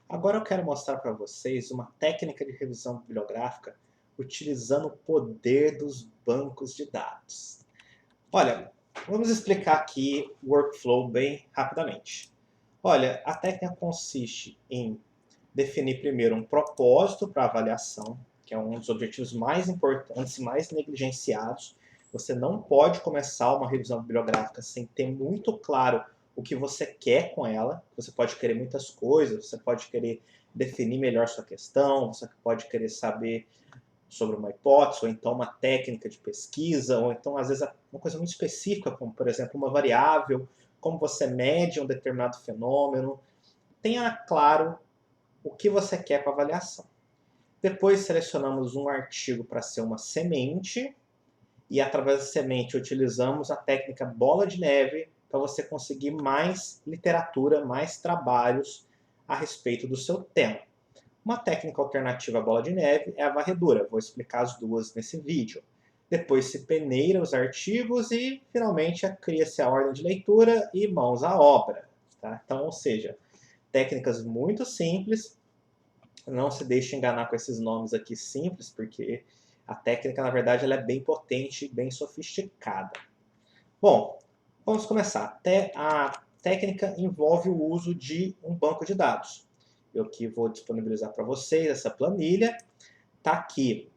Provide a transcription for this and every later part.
Agora eu quero mostrar para vocês uma técnica de revisão bibliográfica utilizando o poder dos bancos de dados. Olha, vamos explicar aqui o workflow bem rapidamente. Olha, a técnica consiste em definir primeiro um propósito para a avaliação, que é um dos objetivos mais importantes e mais negligenciados. Você não pode começar uma revisão bibliográfica sem ter muito claro o que você quer com ela. Você pode querer muitas coisas, você pode querer definir melhor sua questão, você pode querer saber sobre uma hipótese, ou então uma técnica de pesquisa, ou então, às vezes, uma coisa muito específica, como, por exemplo, uma variável, como você mede um determinado fenômeno. Tenha claro o que você quer para avaliação. Depois selecionamos um artigo para ser uma semente, e através da semente utilizamos a técnica bola de neve para você conseguir mais literatura, mais trabalhos a respeito do seu tema. Uma técnica alternativa à bola de neve é a varredura. Vou explicar as duas nesse vídeo. Depois se peneira os artigos e, finalmente, cria-se a ordem de leitura e mãos à obra. Tá? Então, ou seja, técnicas muito simples. Não se deixe enganar com esses nomes aqui simples, porque a técnica, na verdade, ela é bem potente e bem sofisticada. Bom, vamos começar. A técnica envolve o uso de um banco de dados. Eu aqui vou disponibilizar para vocês essa planilha. Está aqui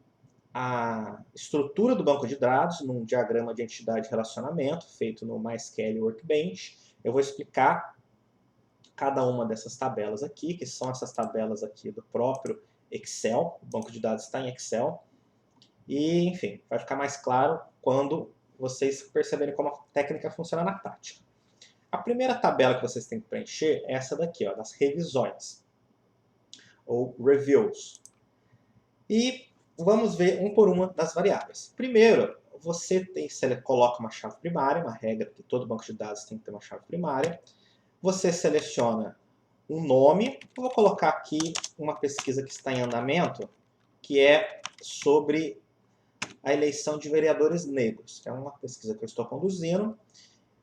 a estrutura do banco de dados num diagrama de entidade e relacionamento feito no MySQL Workbench. Eu vou explicar cada uma dessas tabelas aqui, que são essas tabelas aqui do próprio Excel. O banco de dados está em Excel. E, enfim, vai ficar mais claro quando vocês perceberem como a técnica funciona na prática. A primeira tabela que vocês têm que preencher é essa daqui, ó, das revisões, ou reviews. E vamos ver um por uma das variáveis. Primeiro, você coloca uma chave primária, uma regra que todo banco de dados tem que ter uma chave primária. Você seleciona um nome. Eu vou colocar aqui uma pesquisa que está em andamento, que é sobre a eleição de vereadores negros. É uma pesquisa que eu estou conduzindo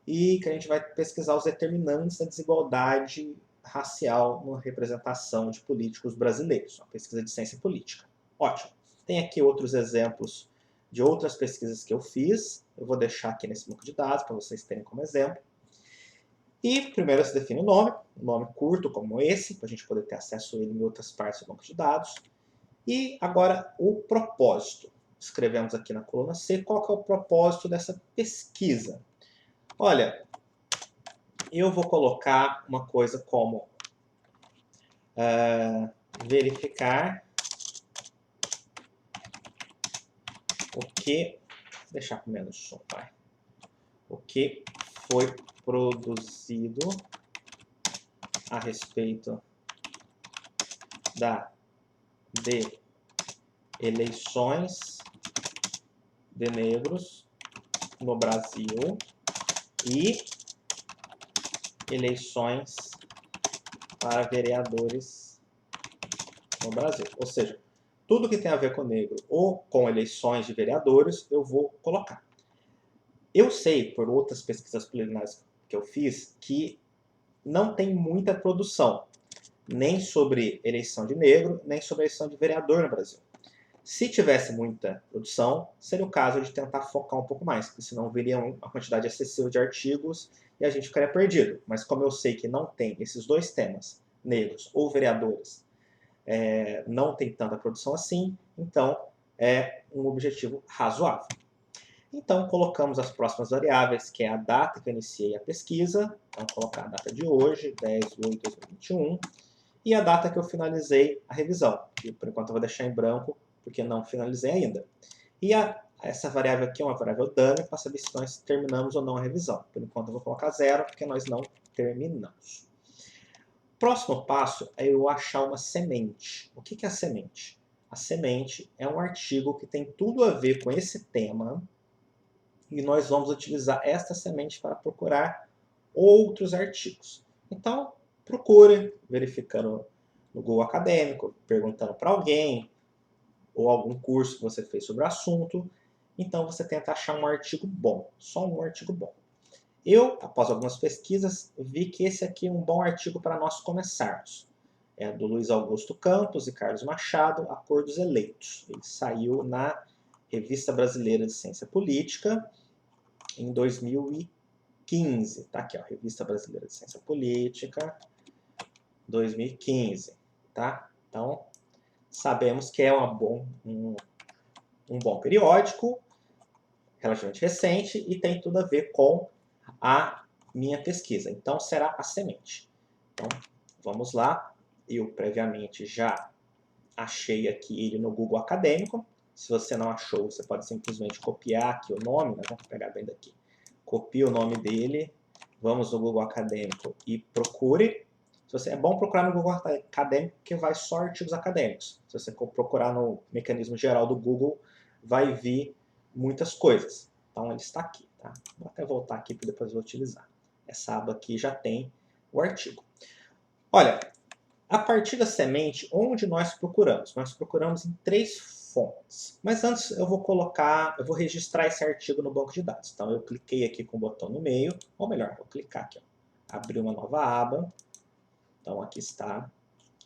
e que a gente vai pesquisar os determinantes da desigualdade racial na representação de políticos brasileiros. Uma pesquisa de ciência política. Ótimo. Tem aqui outros exemplos de outras pesquisas que eu fiz. Eu vou deixar aqui nesse banco de dados para vocês terem como exemplo. E primeiro se define o um nome curto como esse, para a gente poder ter acesso a ele em outras partes do banco de dados. E agora o propósito. Escrevemos aqui na coluna C qual que é o propósito dessa pesquisa. Olha, eu vou colocar uma coisa como verificar o que, deixar com menos som, vai. O que foi produzido a respeito de eleições de negros no Brasil e eleições para vereadores no Brasil. Ou seja, tudo que tem a ver com negro ou com eleições de vereadores, eu vou colocar. Eu sei, por outras pesquisas preliminares que eu fiz, que não tem muita produção, nem sobre eleição de negro, nem sobre eleição de vereador no Brasil. Se tivesse muita produção, seria o caso de tentar focar um pouco mais, porque senão viria uma quantidade excessiva de artigos e a gente ficaria perdido. Mas como eu sei que não tem esses dois temas, negros ou vereadores, não tem tanta produção assim, então é um objetivo razoável. Então colocamos as próximas variáveis, que é a data que eu iniciei a pesquisa, vamos colocar a data de hoje, 10/8/2021, e a data que eu finalizei a revisão, que por enquanto eu vou deixar em branco, porque não finalizei ainda. E essa variável aqui é uma variável dummy, para saber se nós terminamos ou não a revisão. Por enquanto eu vou colocar 0, porque nós não terminamos. Próximo passo é eu achar uma semente. O que é a semente? A semente é um artigo que tem tudo a ver com esse tema, e nós vamos utilizar esta semente para procurar outros artigos. Então, procure, verificando no Google Acadêmico, perguntando para alguém, ou algum curso que você fez sobre o assunto. Então, você tenta achar um artigo bom, só um artigo bom. Eu, após algumas pesquisas, vi que esse aqui é um bom artigo para nós começarmos. é do Luiz Augusto Campos e Carlos Machado, A Cor dos Eleitos. Ele saiu na Revista Brasileira de Ciência Política em 2015. Tá aqui, ó, Revista Brasileira de Ciência Política, 2015. Tá? Então, sabemos que é um bom periódico, relativamente recente, e tem tudo a ver com a minha pesquisa. Então, será a semente. Então, vamos lá. Eu, previamente, já achei aqui ele no Google Acadêmico. Se você não achou, você pode simplesmente copiar aqui o nome. Nós vamos pegar bem daqui. Copia o nome dele. Vamos no Google Acadêmico e procure. É bom procurar no Google Acadêmico, porque vai só artigos acadêmicos. Se você procurar no mecanismo geral do Google, vai vir muitas coisas. Então, ele está aqui. Tá? Vou até voltar aqui para depois eu vou utilizar. Essa aba aqui já tem o artigo. Olha, a partir da semente, onde nós procuramos? Nós procuramos em 3 fontes. Mas antes eu vou registrar esse artigo no banco de dados. Então eu cliquei aqui com o botão no meio, ou melhor, vou clicar aqui, ó, abrir uma nova aba. Então aqui está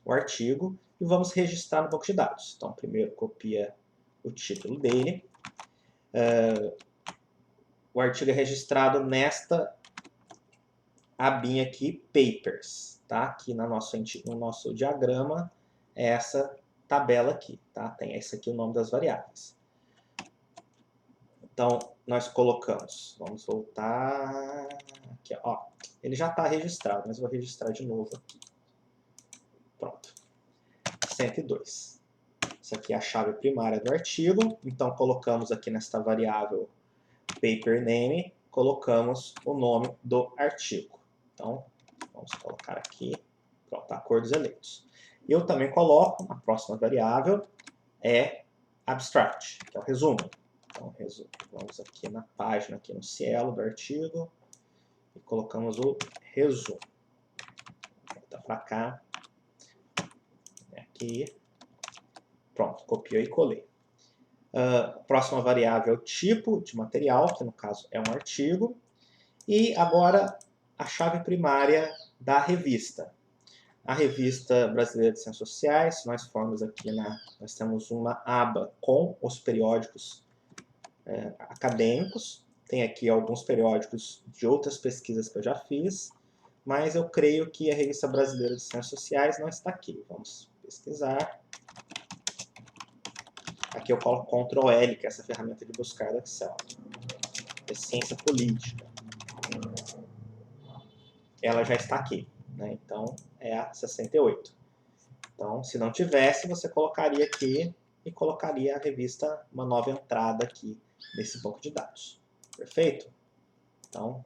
o artigo e vamos registrar no banco de dados. Então primeiro copia o título dele. O artigo é registrado nesta abinha aqui, Papers, tá? Aqui no nosso diagrama é essa tabela aqui, tá? Tem esse aqui o nome das variáveis. Então, nós colocamos, vamos voltar aqui, ó. Ele já está registrado, mas eu vou registrar de novo aqui. Pronto. 102. Isso aqui é a chave primária do artigo. Então, colocamos aqui nesta variável paper name, colocamos o nome do artigo. Então, vamos colocar aqui, pronto, A Cor dos Eleitos. Eu também coloco, a próxima variável é abstract, que é o resumo. Então, vamos aqui na página, aqui no cielo do artigo, e colocamos o resumo. Volta para cá, aqui, pronto, copiei e colei. Próxima variável é o tipo de material, que no caso é um artigo. E agora a chave primária da revista. A Revista Brasileira de Ciências Sociais, se nós formos aqui, nós temos uma aba com os periódicos acadêmicos. Tem aqui alguns periódicos de outras pesquisas que eu já fiz, mas eu creio que a Revista Brasileira de Ciências Sociais não está aqui. Vamos pesquisar. Aqui eu coloco Ctrl L, que é essa ferramenta de buscar do Excel. É ciência política. Ela já está aqui, né? Então é a 68. Então, se não tivesse, você colocaria aqui e colocaria a revista, uma nova entrada aqui nesse banco de dados. Perfeito? Então,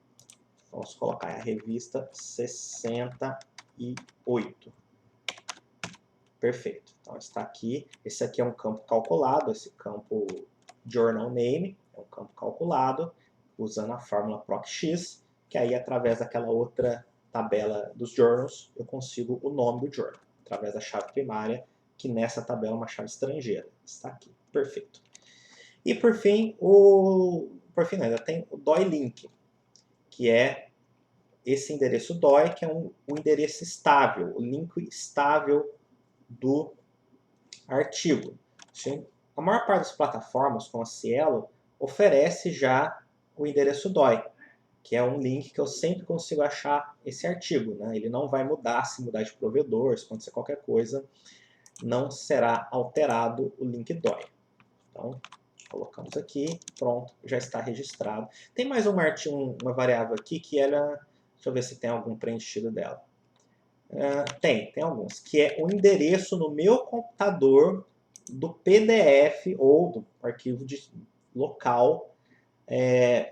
vamos colocar a revista 68. Perfeito. Então, está aqui. Esse aqui é um campo calculado, esse campo Journal Name, é um campo calculado, usando a fórmula PROC-X, que aí, através daquela outra tabela dos journals, eu consigo o nome do journal, através da chave primária, que nessa tabela é uma chave estrangeira. Está aqui. Perfeito. E, por fim, ainda tem o DOI link, que é esse endereço DOI, que é o endereço estável, o link estável do artigo. A maior parte das plataformas, como a Cielo, oferece já o endereço DOI, que é um link que eu sempre consigo achar esse artigo, né? Ele não vai mudar se mudar de provedor, se acontecer qualquer coisa, não será alterado o link DOI. Então, colocamos aqui, pronto, já está registrado. Tem mais uma variável aqui que ela, deixa eu ver se tem algum preenchido dela. Tem alguns, que é o endereço no meu computador do PDF ou do arquivo local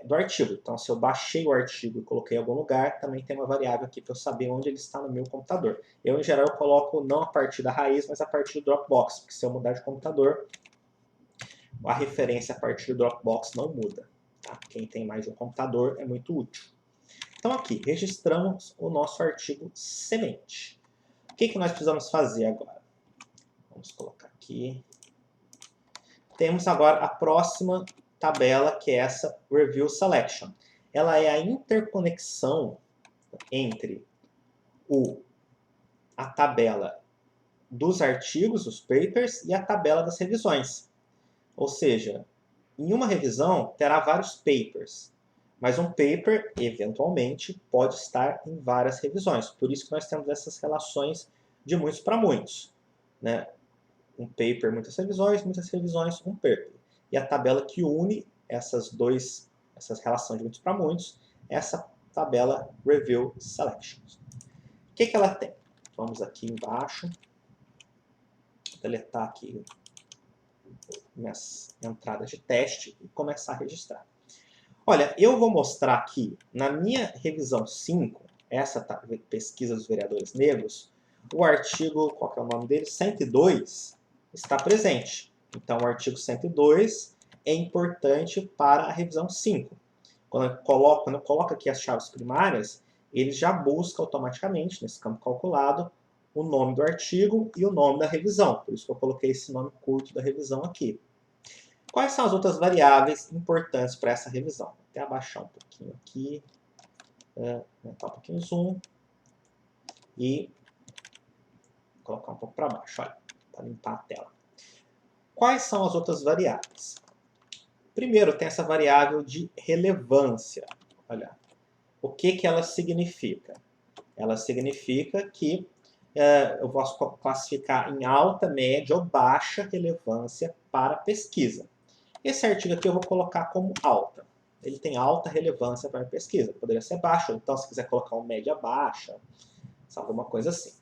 do artigo. Então, se eu baixei o artigo e coloquei em algum lugar, também tem uma variável aqui para eu saber onde ele está no meu computador. Eu, em geral, eu coloco não a partir da raiz, mas a partir do Dropbox, porque se eu mudar de computador, a referência a partir do Dropbox não muda. Tá? Quem tem mais de um computador é muito útil. Então aqui, registramos o nosso artigo semente. O que nós precisamos fazer agora? Vamos colocar aqui. Temos agora a próxima tabela, que é essa Review Selection. Ela é a interconexão entre a tabela dos artigos, os papers, e a tabela das revisões. Ou seja, em uma revisão terá vários papers, mas um paper, eventualmente, pode estar em várias revisões. Por isso que nós temos essas relações de muitos para muitos, né? Um paper, muitas revisões, um paper. E a tabela que une essas relações de muitos para muitos, é essa tabela Review Selections. O que ela tem? Vamos aqui embaixo, deletar aqui minhas entradas de teste e começar a registrar. Olha, eu vou mostrar aqui, na minha revisão 5, essa pesquisa dos vereadores negros, o artigo, qual que é o nome dele? 102, está presente. Então, o artigo 102 é importante para a revisão 5. Quando eu coloco aqui as chaves primárias, ele já busca automaticamente, nesse campo calculado, o nome do artigo e o nome da revisão. Por isso que eu coloquei esse nome curto da revisão aqui. Quais são as outras variáveis importantes para essa revisão? Vou até abaixar um pouquinho aqui, aumentar um pouquinho o zoom e colocar um pouco para baixo, olha, para limpar a tela. Quais são as outras variáveis? Primeiro, tem essa variável de relevância. Olha, o que ela significa? Ela significa que eu posso classificar em alta, média ou baixa relevância para a pesquisa. Esse artigo aqui eu vou colocar como alta. Ele tem alta relevância para a pesquisa. Poderia ser baixa, então se quiser colocar um média baixa, alguma coisa assim.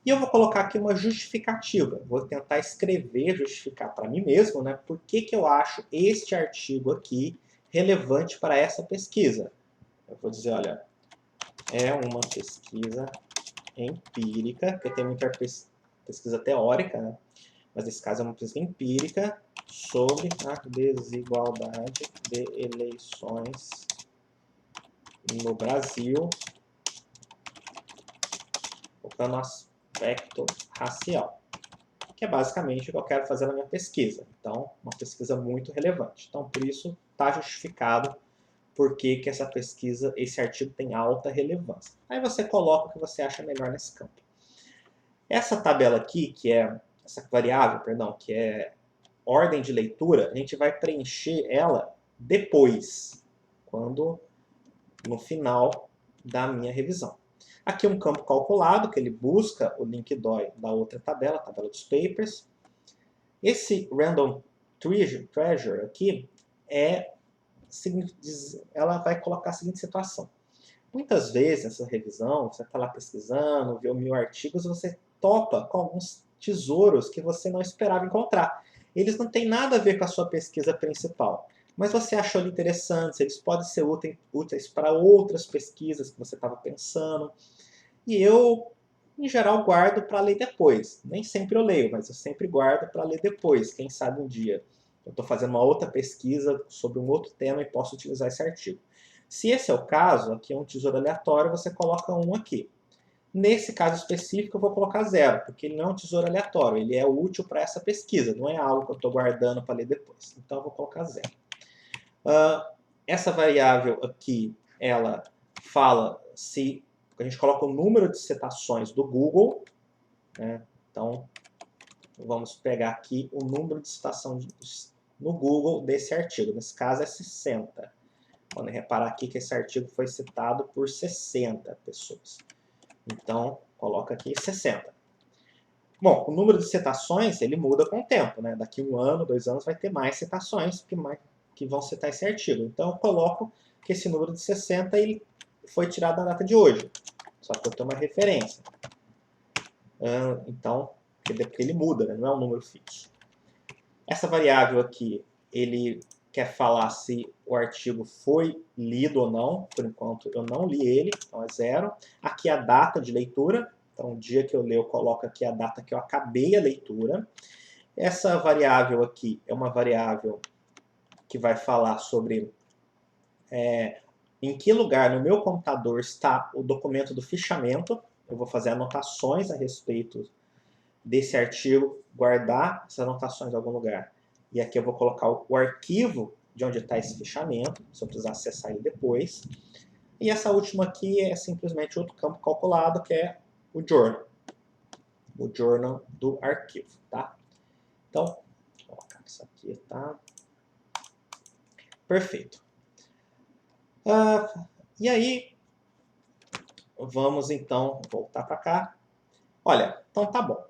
E eu vou colocar aqui uma justificativa. Vou tentar escrever, justificar para mim mesmo, né, por que eu acho este artigo aqui relevante para essa pesquisa. Eu vou dizer, olha, é uma pesquisa empírica, porque tem muita pesquisa teórica, né? Mas nesse caso é uma pesquisa empírica sobre a desigualdade de eleições no Brasil, focando no aspecto racial, que é basicamente o que eu quero fazer na minha pesquisa. Então, uma pesquisa muito relevante. Então, por isso, está justificado por que essa pesquisa, esse artigo tem alta relevância. Aí você coloca o que você acha melhor nesse campo. Essa tabela aqui, essa variável, perdão, que é ordem de leitura, a gente vai preencher ela depois, no final da minha revisão. Aqui um campo calculado, que ele busca o link DOI da outra tabela, a tabela dos papers. Esse Random Treasure aqui, ela vai colocar a seguinte situação. Muitas vezes, nessa revisão, você está lá pesquisando, vê 1000 artigos, você topa com alguns tesouros que você não esperava encontrar. Eles não têm nada a ver com a sua pesquisa principal, mas você achou eles interessantes, eles podem ser úteis para outras pesquisas que você estava pensando. E eu, em geral, guardo para ler depois. Nem sempre eu leio, mas eu sempre guardo para ler depois. Quem sabe um dia eu estou fazendo uma outra pesquisa sobre um outro tema e posso utilizar esse artigo. Se esse é o caso, aqui é um tesouro aleatório, você coloca 1 aqui. Nesse caso específico, eu vou colocar 0, porque ele não é um tesouro aleatório, ele é útil para essa pesquisa, não é algo que eu estou guardando para ler depois. Então, eu vou colocar 0. Essa variável aqui, ela fala se a gente coloca o número de citações do Google, né? Então, vamos pegar aqui o número de citações no Google desse artigo. Nesse caso, é 60. Podem reparar aqui que esse artigo foi citado por 60 pessoas. Então, coloca aqui 60. Bom, o número de citações, ele muda com o tempo, né? Daqui 1 ano, 2 anos, vai ter mais citações que vão citar esse artigo. Então, eu coloco que esse número de 60 ele foi tirado da data de hoje. Só que eu tenho uma referência. Então, porque ele muda, né? Não é um número fixo. Essa variável aqui, ele quer falar se o artigo foi lido ou não. Por enquanto, eu não li ele, então é 0. Aqui a data de leitura. Então, o dia que eu leio, eu coloco aqui a data que eu acabei a leitura. Essa variável aqui é uma variável que vai falar sobre em que lugar no meu computador está o documento do fichamento. Eu vou fazer anotações a respeito desse artigo, guardar essas anotações em algum lugar. E aqui eu vou colocar o arquivo de onde está esse fichamento, se eu precisar acessar ele depois. E essa última aqui é simplesmente outro campo calculado, que é o journal. o journal do arquivo, tá? Então, vou colocar isso aqui, tá? Perfeito. E aí, vamos então voltar para cá. Olha, então tá bom.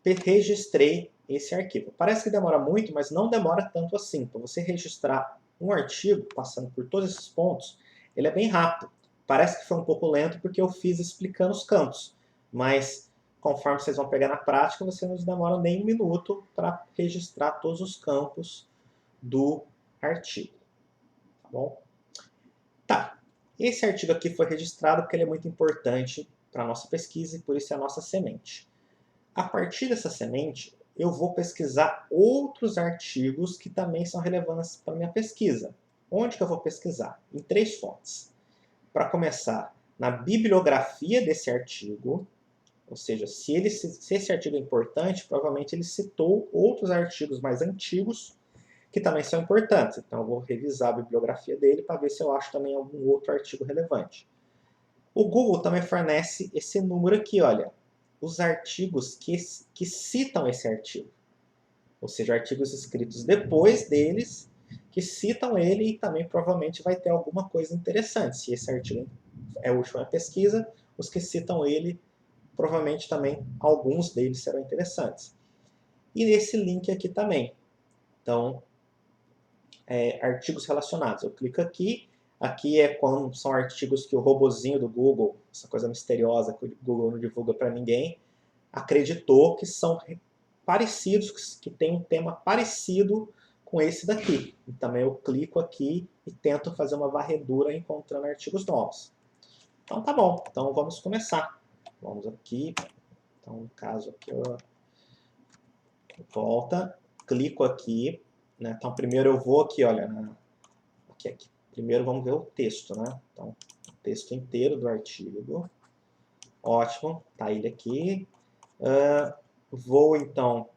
Registrei esse arquivo. Parece que demora muito, mas não demora tanto assim. Para você registrar um artigo, passando por todos esses pontos, ele é bem rápido. Parece que foi um pouco lento porque eu fiz explicando os campos, mas conforme vocês vão pegar na prática, você não demora nem um minuto para registrar todos os campos do artigo. Tá bom? Tá. Esse artigo aqui foi registrado porque ele é muito importante para a nossa pesquisa e por isso é a nossa semente. A partir dessa semente, eu vou pesquisar outros artigos que também são relevantes para a minha pesquisa. Onde que eu vou pesquisar? Em 3 fontes. Para começar, na bibliografia desse artigo, ou seja, se esse artigo é importante, provavelmente ele citou outros artigos mais antigos que também são importantes. Então eu vou revisar a bibliografia dele para ver se eu acho também algum outro artigo relevante. O Google também fornece esse número aqui, olha, os artigos que citam esse artigo. Ou seja, artigos escritos depois deles, que citam ele e também provavelmente vai ter alguma coisa interessante. Se esse artigo é útil na pesquisa, os que citam ele, provavelmente também alguns deles serão interessantes. E esse link aqui também. Então, artigos relacionados. Eu clico aqui. Aqui é quando são artigos que o robozinho do Google, essa coisa misteriosa que o Google não divulga para ninguém, acreditou que são parecidos, que tem um tema parecido com esse daqui. E também eu clico aqui e tento fazer uma varredura encontrando artigos novos. Então tá bom, então vamos começar. Vamos aqui, então no caso aqui eu volta, clico aqui, né? Então primeiro eu vou aqui, olha, aqui. Primeiro vamos ver o texto, né? Então, o texto inteiro do artigo. Ótimo, tá ele aqui. Vou então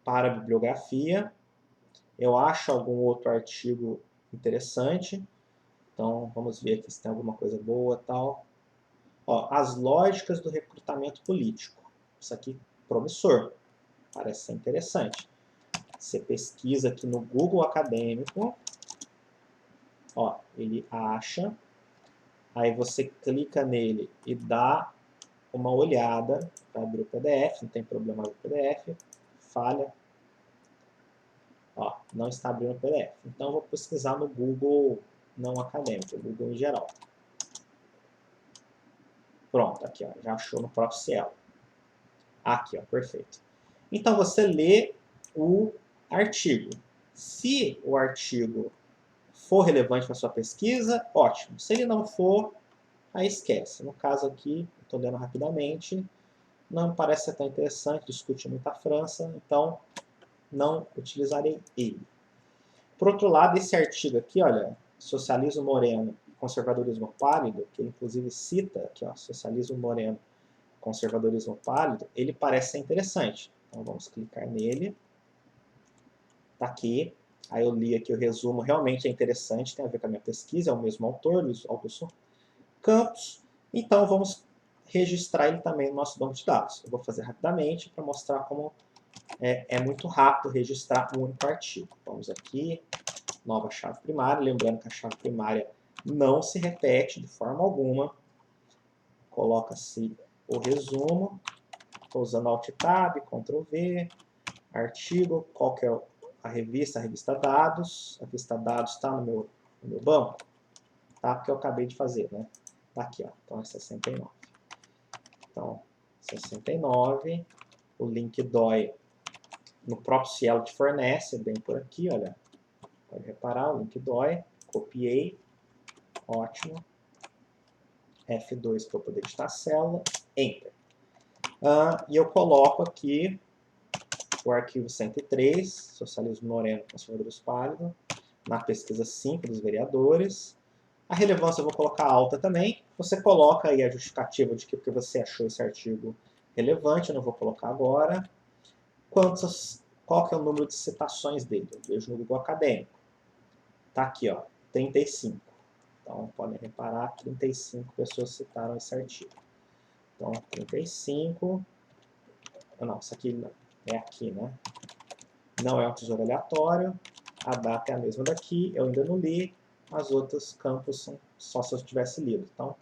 para a bibliografia. Eu acho algum outro artigo interessante. Então, vamos ver aqui se tem alguma coisa boa e tal. Ó, as lógicas do recrutamento político. Isso aqui, promissor. Parece ser interessante. Você pesquisa aqui no Google Acadêmico. Ó, ele acha. Aí você clica nele e dá uma olhada para abrir o PDF. Não tem problema abrir o PDF. Falha. Ó, não está abrindo o PDF. Então, eu vou pesquisar no Google não acadêmico, Google em geral. Pronto, aqui, ó, já achou no próprio Cielo. Aqui, ó, perfeito. Então, você lê o artigo. Se o artigo for relevante para sua pesquisa, ótimo. Se ele não for, aí esquece. No caso aqui, estou lendo rapidamente, não parece ser tão interessante, discute muito a França, então não utilizarei ele. Por outro lado, esse artigo aqui, olha, Socialismo Moreno e Conservadorismo Pálido, que ele inclusive cita aqui, ó, Socialismo Moreno e Conservadorismo Pálido, ele parece ser interessante. Então vamos clicar nele. Tá aqui. Aí eu li aqui o resumo, realmente é interessante, tem a ver com a minha pesquisa, é o mesmo autor, Luiz Augusto Campos. Então vamos registrar ele também no nosso banco de dados. Eu vou fazer rapidamente para mostrar como é muito rápido registrar um único artigo. Vamos aqui, nova chave primária, lembrando que a chave primária não se repete de forma alguma. Coloca-se o resumo, estou usando Alt Tab, Ctrl V, artigo, qual que é a revista dados. A revista dados está no meu banco, tá? Porque eu acabei de fazer, né? Tá aqui, ó. Então é 69. Então, 69, o link DOI no próprio Cielo te fornece, bem por aqui, olha. Pode reparar, o link DOI, copiei, ótimo. F2 para eu poder editar a célula, Enter. E eu coloco aqui o arquivo 103, Socialismo Moreno, Conservadores Pálido, na pesquisa 5 dos vereadores. A relevância eu vou colocar alta também. Você coloca aí a justificativa de que porque você achou esse artigo relevante, eu não vou colocar agora. Qual que é o número de citações dele? Eu vejo no Google Acadêmico. Tá aqui, ó, 35. Então, podem reparar, 35 pessoas citaram esse artigo. Então, 35. não, isso aqui não, é aqui, né? Não é um tesouro aleatório, a data é a mesma daqui, eu ainda não li, as outras campos são só se eu tivesse lido. Então,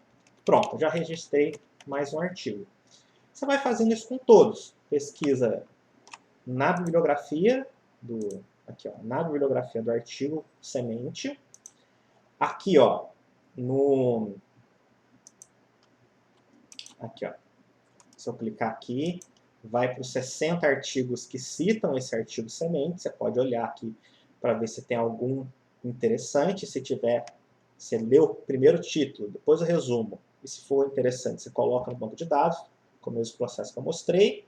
pronto, já registrei mais um artigo. Você vai fazendo isso com todos. Pesquisa na bibliografia aqui, ó, na bibliografia do artigo semente. Aqui, ó, aqui, ó. Se eu clicar aqui, vai para os 60 artigos que citam esse artigo semente. Você pode olhar aqui para ver se tem algum interessante. Se tiver, você lê o primeiro título, depois o resumo. E se for interessante, você coloca no banco de dados, com o mesmo processo que eu mostrei.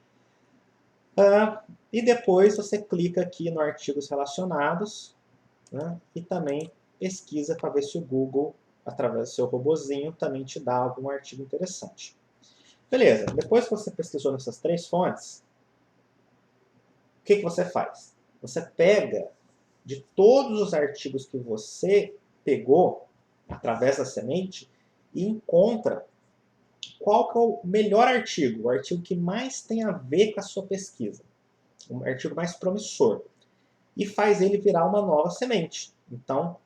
E depois você clica aqui no artigos relacionados, né, e também pesquisa para ver se o Google, através do seu robozinho, também te dá algum artigo interessante. Beleza, depois que você pesquisou nessas 3 fontes, o que você faz? Você pega de todos os artigos que você pegou através da semente e encontra qual que é o melhor artigo, o artigo que mais tem a ver com a sua pesquisa, o artigo mais promissor, e faz ele virar uma nova semente. Então,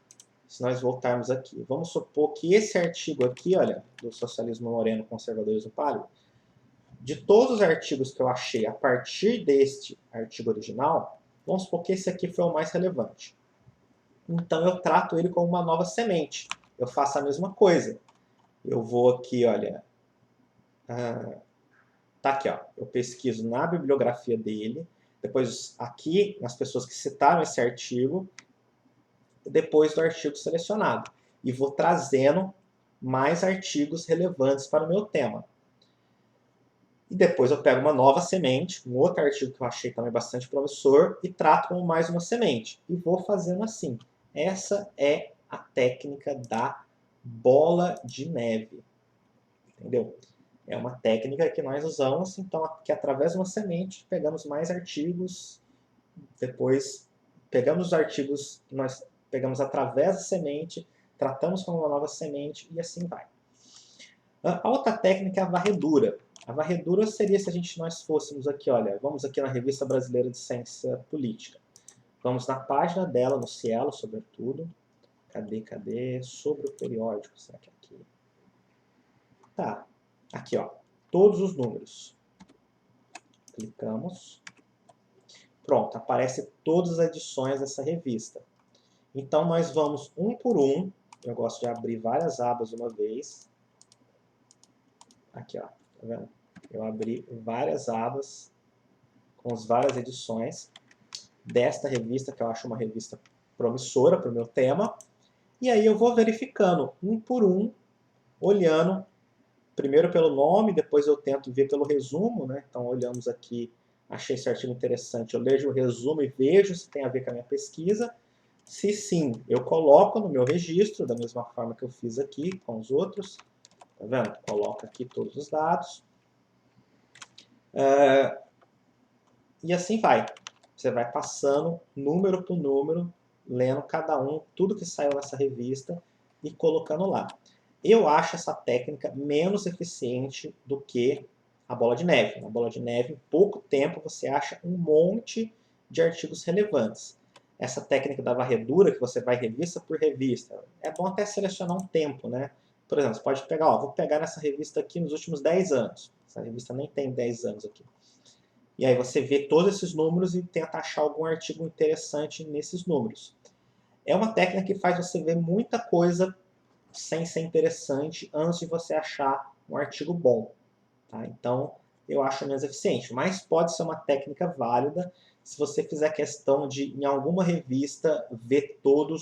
se nós voltarmos aqui, vamos supor que esse artigo aqui, olha, do Socialismo Moreno, Conservadorismo Pálido, de todos os artigos que eu achei a partir deste artigo original, vamos supor que esse aqui foi o mais relevante. Então eu trato ele como uma nova semente. Eu faço a mesma coisa. Eu vou aqui, olha, tá aqui, ó, eu pesquiso na bibliografia dele, depois aqui nas pessoas que citaram esse artigo, depois do artigo selecionado. E vou trazendo mais artigos relevantes para o meu tema. E depois eu pego uma nova semente, um outro artigo que eu achei também bastante promissor, e trato como mais uma semente. E vou fazendo assim. Essa é a técnica da bola de neve. Entendeu? É uma técnica que nós usamos, então, que através de uma semente pegamos mais artigos, depois pegamos os artigos que nós pegamos através da semente, tratamos como uma nova semente e assim vai. A outra técnica é a varredura. A varredura seria se nós fôssemos aqui, olha, vamos aqui na Revista Brasileira de Ciência Política. Vamos na página dela, no Cielo, sobretudo. Cadê? Sobre o periódico, será que é aqui? Tá, aqui, ó, todos os números. Clicamos. Pronto, aparece todas as edições dessa revista. Então, nós vamos um por um. Eu gosto de abrir várias abas de uma vez. Aqui, ó, tá vendo? Eu abri várias abas com as várias edições desta revista, que eu acho uma revista promissora para o meu tema. E aí eu vou verificando um por um, olhando primeiro pelo nome, depois eu tento ver pelo resumo, né? Então olhamos aqui, achei esse artigo interessante, eu leio o resumo e vejo se tem a ver com a minha pesquisa. Se sim, eu coloco no meu registro, da mesma forma que eu fiz aqui com os outros. Tá vendo? Coloco aqui todos os dados. E assim vai. Você vai passando número por número, lendo cada um, tudo que saiu nessa revista e colocando lá. Eu acho essa técnica menos eficiente do que a bola de neve. Na bola de neve, em pouco tempo, você acha um monte de artigos relevantes. Essa técnica da varredura, que você vai revista por revista, é bom até selecionar um tempo, né? Por exemplo, você pode pegar, ó, vou pegar nessa revista aqui nos últimos 10 anos. Essa revista nem tem 10 anos aqui. E aí você vê todos esses números e tenta achar algum artigo interessante nesses números. É uma técnica que faz você ver muita coisa sem ser interessante antes de você achar um artigo bom. Tá? Então, eu acho menos eficiente. Mas pode ser uma técnica válida se você fizer questão de, em alguma revista, ver tudo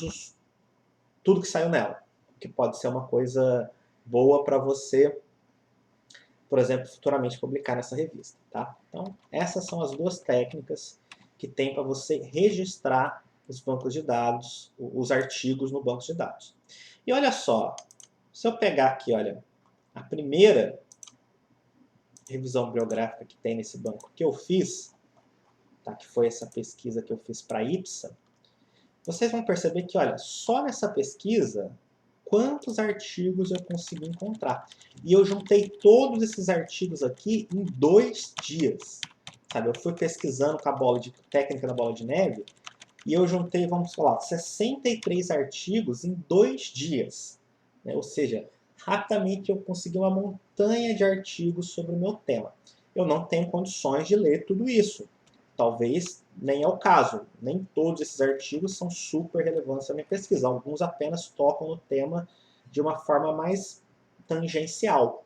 que saiu nela. Que pode ser uma coisa boa para você, por exemplo, futuramente publicar nessa revista. Tá? Então, essas são as duas técnicas que tem para você registrar os bancos de dados, os artigos no banco de dados. E olha só, se eu pegar aqui, olha, a primeira revisão bibliográfica que tem nesse banco que eu fiz, tá, que foi essa pesquisa que eu fiz para a IPSA, vocês vão perceber que, olha, só nessa pesquisa, quantos artigos eu consegui encontrar. E eu juntei todos esses artigos aqui em 2 dias. sabe? Eu fui pesquisando com a técnica da bola de neve e eu juntei, vamos falar, 63 artigos em 2 dias. Né? Ou seja, rapidamente eu consegui uma montanha de artigos sobre o meu tema. Eu não tenho condições de ler tudo isso. Talvez nem é o caso. Nem todos esses artigos são super relevantes à minha pesquisa. Alguns apenas tocam no tema de uma forma mais tangencial.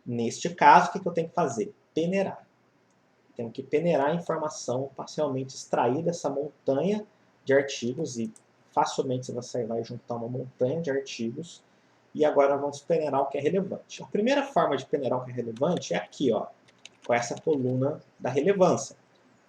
Neste caso, o que eu tenho que fazer? Peneirar. Tenho que peneirar a informação parcialmente extrair dessa montanha de artigos e facilmente você vai juntar uma montanha de artigos e agora vamos peneirar o que é relevante. A primeira forma de peneirar o que é relevante é aqui, ó, com essa coluna da relevância.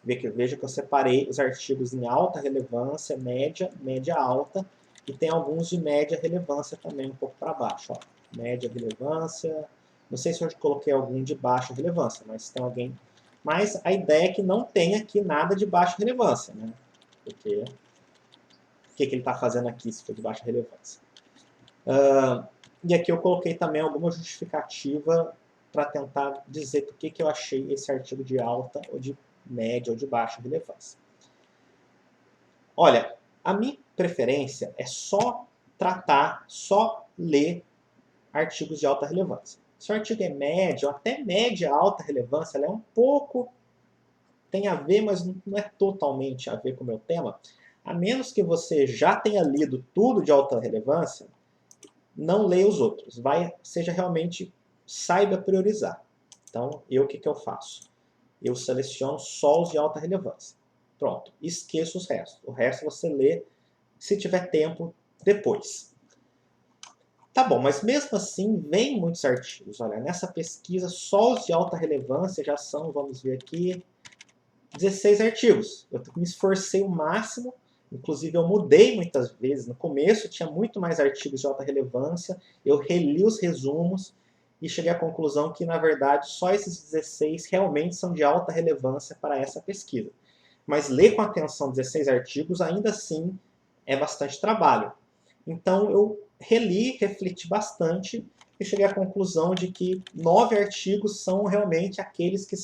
Veja que eu separei os artigos em alta relevância, média, média alta e tem alguns de média relevância também um pouco para baixo. Ó. Média relevância, não sei se eu coloquei algum de baixa relevância, mas tem alguém. Mas a ideia é que não tenha aqui nada de baixa relevância, né? Porque o que ele está fazendo aqui se for de baixa relevância? E aqui eu coloquei também alguma justificativa para tentar dizer por que eu achei esse artigo de alta ou de média ou de baixa relevância. Olha, a minha preferência é só tratar, só ler artigos de alta relevância. Se o artigo é médio, ou até média alta relevância, ela é um pouco, tem a ver, mas não é totalmente a ver com o meu tema. A menos que você já tenha lido tudo de alta relevância, não leia os outros. Seja realmente, saiba priorizar. Então, o que eu faço? Eu seleciono só os de alta relevância. Pronto, esqueço os restos. O resto você lê, se tiver tempo, depois. Tá bom, mas mesmo assim, vem muitos artigos. Olha, nessa pesquisa, só os de alta relevância já são, vamos ver aqui, 16 artigos. Eu me esforcei o máximo, inclusive eu mudei muitas vezes. No começo tinha muito mais artigos de alta relevância, eu reli os resumos e cheguei à conclusão que, na verdade, só esses 16 realmente são de alta relevância para essa pesquisa. Mas ler com atenção 16 artigos, ainda assim, é bastante trabalho. Então eu reli, refleti bastante e cheguei à conclusão de que 9 artigos são realmente aqueles que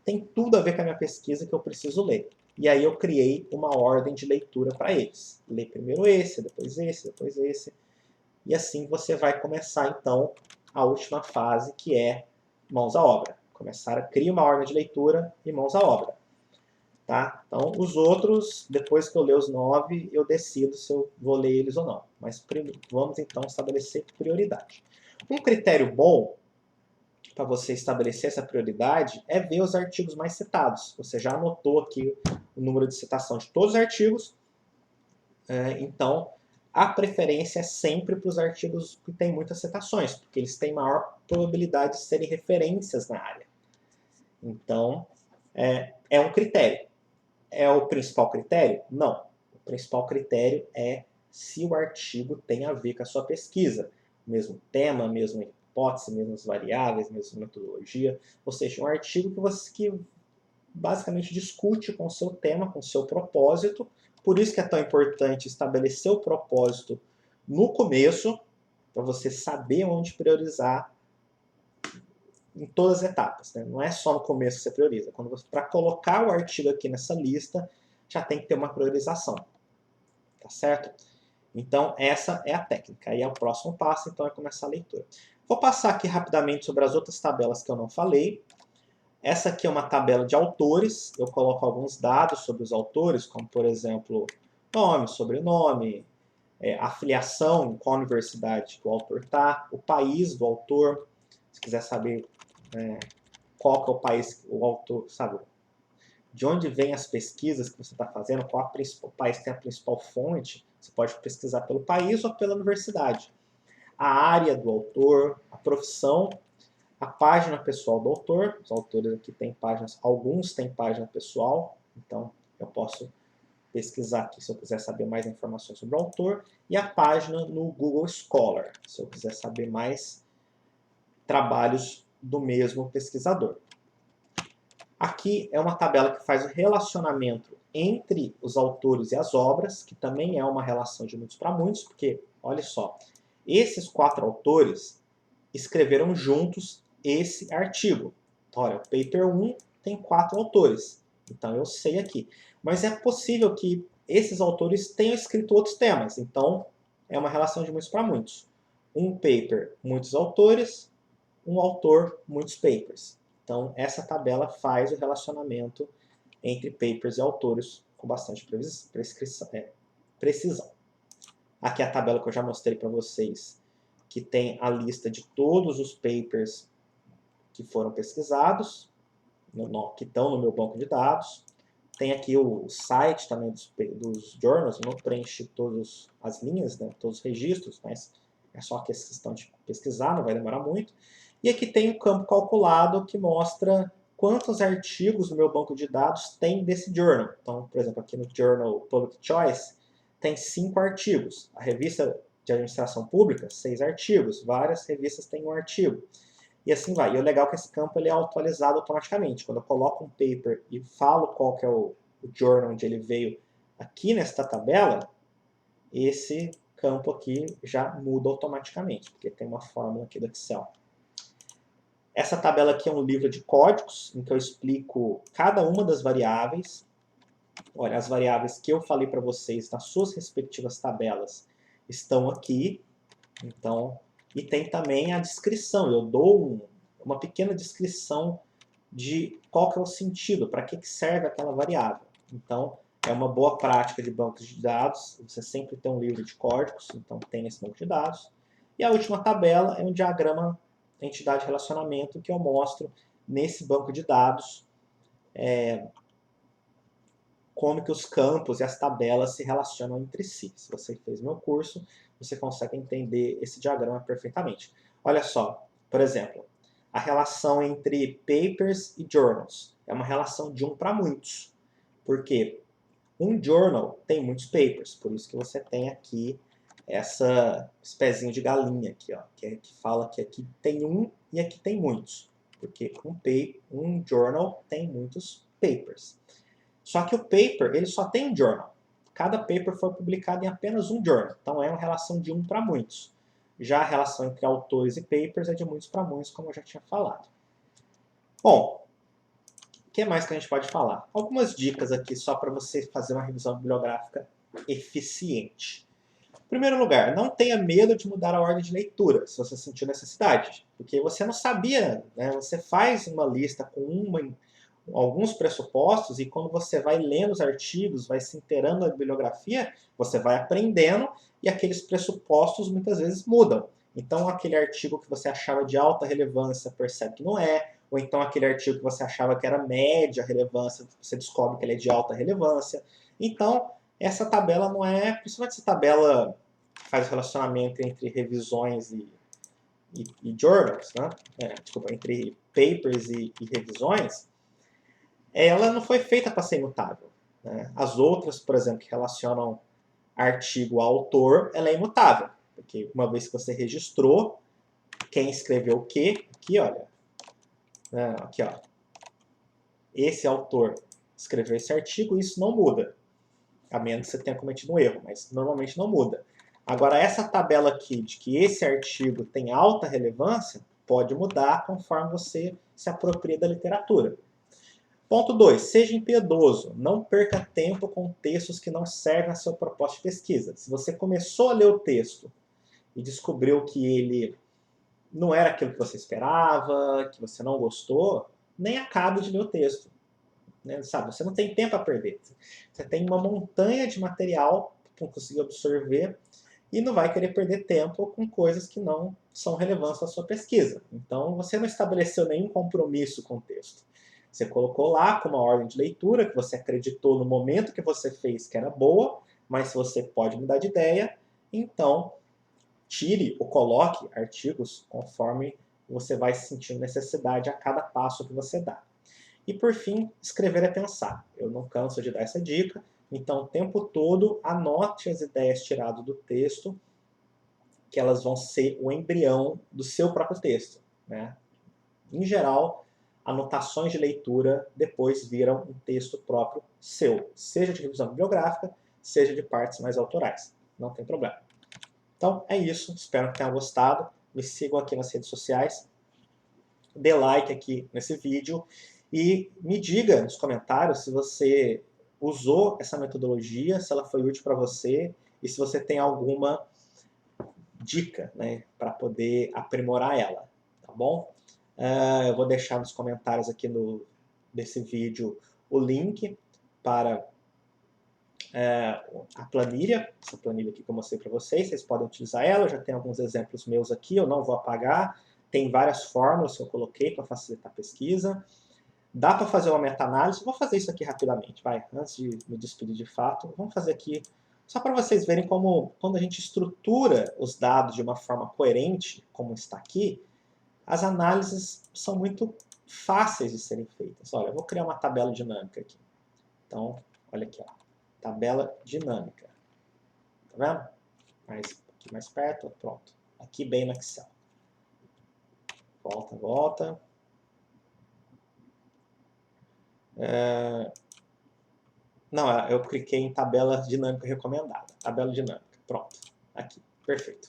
têm tudo a ver com a minha pesquisa que eu preciso ler. E aí eu criei uma ordem de leitura para eles. Lê primeiro esse, depois esse, depois esse. E assim você vai começar então a última fase, que é mãos à obra. Cria uma ordem de leitura e mãos à obra. Tá? Então, os outros, depois que eu ler os 9, eu decido se eu vou ler eles ou não. Mas vamos então estabelecer prioridade. Um critério bom para você estabelecer essa prioridade é ver os artigos mais citados. Você já anotou aqui o número de citação de todos os artigos. Então, a preferência é sempre para os artigos que têm muitas citações, porque eles têm maior probabilidade de serem referências na área. Então, é um critério. É o principal critério? Não. O principal critério é se o artigo tem a ver com a sua pesquisa. Mesmo tema, mesma hipótese, mesmas variáveis, mesma metodologia. Ou seja, um artigo que basicamente discute com o seu tema, com o seu propósito. Por isso que é tão importante estabelecer o propósito no começo, para você saber onde priorizar em todas as etapas. Né? Não é só no começo que você prioriza. Para colocar o artigo aqui nessa lista, já tem que ter uma priorização. Tá certo? Então, essa é a técnica. Aí é o próximo passo, então, é começar a leitura. Vou passar aqui rapidamente sobre as outras tabelas que eu não falei. Essa aqui é uma tabela de autores. Eu coloco alguns dados sobre os autores, como, por exemplo, nome, sobrenome, afiliação, em qual universidade que o autor está, o país do autor. Se quiser saber qual que é o país, o autor, sabe? De onde vêm as pesquisas que você está fazendo, qual o país tem a principal fonte, você pode pesquisar pelo país ou pela universidade. A área do autor, a profissão, a página pessoal do autor, os autores aqui têm páginas, alguns têm página pessoal, então eu posso pesquisar aqui se eu quiser saber mais informações sobre o autor, e a página no Google Scholar, se eu quiser saber mais trabalhos do mesmo pesquisador. Aqui é uma tabela que faz o relacionamento entre os autores e as obras, que também é uma relação de muitos para muitos, porque, olha só, esses 4 autores escreveram juntos esse artigo. Olha, o paper 1 tem 4 autores. Então eu sei aqui. Mas é possível que esses autores tenham escrito outros temas. Então é uma relação de muitos para muitos. Um paper, muitos autores. Um autor, muitos papers. Então essa tabela faz o relacionamento entre papers e autores com bastante precisão. Aqui é a tabela que eu já mostrei para vocês, que tem a lista de todos os papers que foram pesquisados, que estão no meu banco de dados. Tem aqui o site também dos journals, não preenche todas as linhas, né, todos os registros, mas é só a questão de pesquisar, não vai demorar muito. E aqui tem o campo calculado que mostra quantos artigos no meu banco de dados tem desse journal. Então, por exemplo, aqui no Journal Public Choice, tem 5 artigos. A revista de administração pública, 6 artigos. Várias revistas têm um artigo. E assim vai. E o legal é que esse campo ele é atualizado automaticamente. Quando eu coloco um paper e falo qual que é o journal onde ele veio aqui nesta tabela, esse campo aqui já muda automaticamente, porque tem uma fórmula aqui do Excel. Essa tabela aqui é um livro de códigos, em que eu explico cada uma das variáveis. Olha, as variáveis que eu falei para vocês nas suas respectivas tabelas estão aqui. Então, e tem também a descrição. Eu dou uma pequena descrição de qual que é o sentido, para que serve aquela variável. Então, é uma boa prática de bancos de dados. Você sempre tem um livro de códigos, então tem nesse banco de dados. E a última tabela é um diagrama entidade-relacionamento que eu mostro nesse banco de dados como que os campos e as tabelas se relacionam entre si. Se você fez meu curso, você consegue entender esse diagrama perfeitamente. Olha só, por exemplo, a relação entre papers e journals é uma relação de 1 para muitos. Porque um journal tem muitos papers, por isso que você tem aqui essa pezinho de galinha aqui, ó, que fala que aqui tem um e aqui tem muitos, porque um journal tem muitos papers. Só que o paper ele só tem um journal. Cada paper foi publicado em apenas um journal, então é uma relação de 1 para muitos. Já a relação entre autores e papers é de muitos para muitos, como eu já tinha falado. Bom, o que mais que a gente pode falar? Algumas dicas aqui só para você fazer uma revisão bibliográfica eficiente. Em primeiro lugar, não tenha medo de mudar a ordem de leitura, se você sentir necessidade. Porque você não sabia, né? Você faz uma lista com alguns pressupostos e quando você vai lendo os artigos, vai se inteirando da bibliografia, você vai aprendendo e aqueles pressupostos muitas vezes mudam. Então, aquele artigo que você achava de alta relevância percebe que não é, ou então aquele artigo que você achava que era média relevância, você descobre que ele é de alta relevância. Então, essa tabela não é, principalmente essa tabela que faz o relacionamento entre revisões e journals, né? Desculpa, entre papers e revisões, ela não foi feita para ser imutável, né? As outras, por exemplo, que relacionam artigo a autor, ela é imutável, porque uma vez que você registrou quem escreveu o quê, aqui, olha, aqui, ó, esse autor escreveu esse artigo, isso não muda, a menos que você tenha cometido um erro, mas normalmente não muda. Agora, essa tabela aqui de que esse artigo tem alta relevância, pode mudar conforme você se apropria da literatura. Ponto 2. Seja impiedoso. Não perca tempo com textos que não servem a sua proposta de pesquisa. Se você começou a ler o texto e descobriu que ele não era aquilo que você esperava, que você não gostou, nem acabe de ler o texto. Né? Sabe? Você não tem tempo a perder. Você tem uma montanha de material para conseguir absorver e não vai querer perder tempo com coisas que não são relevantes à sua pesquisa. Então, você não estabeleceu nenhum compromisso com o texto. Você colocou lá com uma ordem de leitura que você acreditou no momento que você fez que era boa, mas se você pode mudar de ideia, então tire ou coloque artigos conforme você vai sentindo necessidade a cada passo que você dá. E por fim, escrever é pensar. Eu não canso de dar essa dica, então o tempo todo anote as ideias tiradas do texto, que elas vão ser o embrião do seu próprio texto, né? Em geral, anotações de leitura depois viram um texto próprio seu, seja de revisão bibliográfica, seja de partes mais autorais. Não tem problema. Então é isso, espero que tenham gostado. Me sigam aqui nas redes sociais, dê like aqui nesse vídeo E me diga nos comentários se você usou essa metodologia, se ela foi útil para você e se você tem alguma dica, né, para poder aprimorar ela, tá bom? Eu vou deixar nos comentários aqui desse vídeo o link para a planilha, essa planilha aqui que eu mostrei para vocês podem utilizar ela, eu já tenho alguns exemplos meus aqui, eu não vou apagar, tem várias fórmulas que eu coloquei para facilitar a pesquisa. Dá para fazer uma meta-análise, vou fazer isso aqui rapidamente, vai, antes de me despedir de fato, vamos fazer aqui, só para vocês verem como, quando a gente estrutura os dados de uma forma coerente, como está aqui, as análises são muito fáceis de serem feitas. Olha, eu vou criar uma tabela dinâmica aqui. Então, olha aqui, ó, tabela dinâmica. Tá vendo? Aqui mais perto, pronto. Aqui bem no Excel. Volta, volta. Não, eu cliquei em tabela dinâmica recomendada. Tabela dinâmica, pronto. Aqui, perfeito.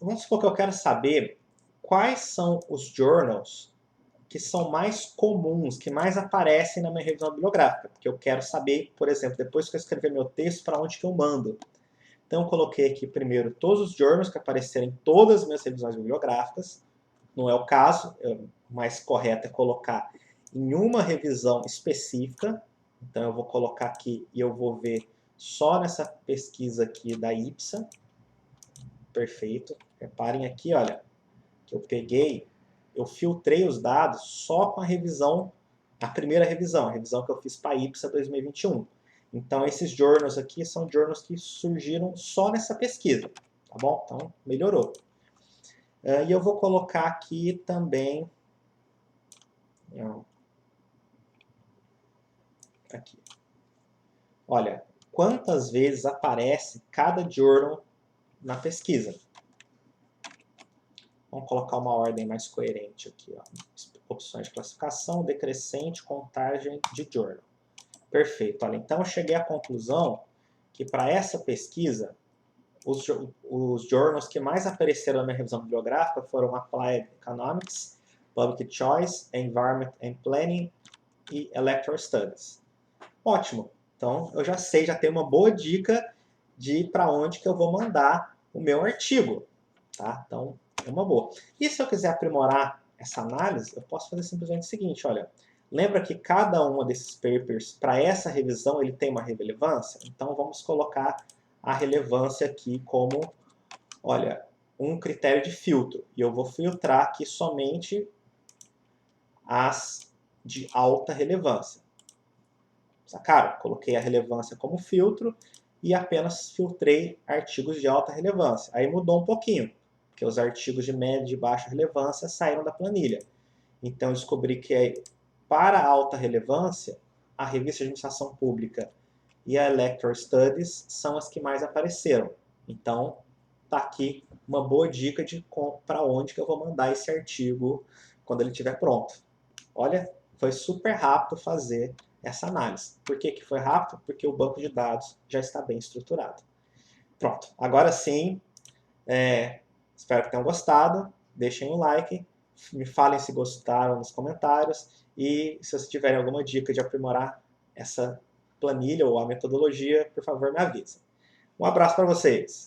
Vamos supor que eu quero saber quais são os journals que são mais comuns, que mais aparecem na minha revisão bibliográfica. Porque eu quero saber, por exemplo, depois que eu escrever meu texto, para onde que eu mando. Então eu coloquei aqui primeiro todos os journals que apareceram em todas as minhas revisões bibliográficas. Não é o caso, o mais correto é colocar em uma revisão específica. Então eu vou colocar aqui e eu vou ver só nessa pesquisa aqui da IPSA. Perfeito. Reparem aqui, olha, que eu filtrei os dados só com a revisão, a primeira revisão, a revisão que eu fiz para a IPSA 2021. Então esses journals aqui são journals que surgiram só nessa pesquisa, tá bom? Então melhorou. E eu vou colocar aqui também, aqui. Olha, quantas vezes aparece cada journal na pesquisa. Vamos colocar uma ordem mais coerente aqui, ó. Opções de classificação, decrescente, contagem de journal. Perfeito. Olha, então eu cheguei à conclusão que para essa pesquisa, os journals que mais apareceram na minha revisão bibliográfica foram Applied Economics, Public Choice, Environment and Planning e Electoral Studies. Ótimo. Então eu já sei, já tenho uma boa dica de para onde que eu vou mandar o meu artigo. Tá? Então é uma boa. E se eu quiser aprimorar essa análise, eu posso fazer simplesmente o seguinte, olha, lembra que cada um desses papers, para essa revisão, ele tem uma relevância? Então vamos colocar a relevância aqui como, olha, um critério de filtro. E eu vou filtrar aqui somente as de alta relevância. Sacaram? Coloquei a relevância como filtro e apenas filtrei artigos de alta relevância. Aí mudou um pouquinho, porque os artigos de média e de baixa relevância saíram da planilha. Então eu descobri que para alta relevância, a Revista de Administração Pública e a Electoral Studies são as que mais apareceram. Então, está aqui uma boa dica de para onde que eu vou mandar esse artigo quando ele estiver pronto. Olha, foi super rápido fazer essa análise. Por que que foi rápido? Porque o banco de dados já está bem estruturado. Pronto, agora sim, espero que tenham gostado, deixem o like, me falem se gostaram nos comentários e se vocês tiverem alguma dica de aprimorar essa planilha ou a metodologia, por favor me avisem. Um abraço para vocês!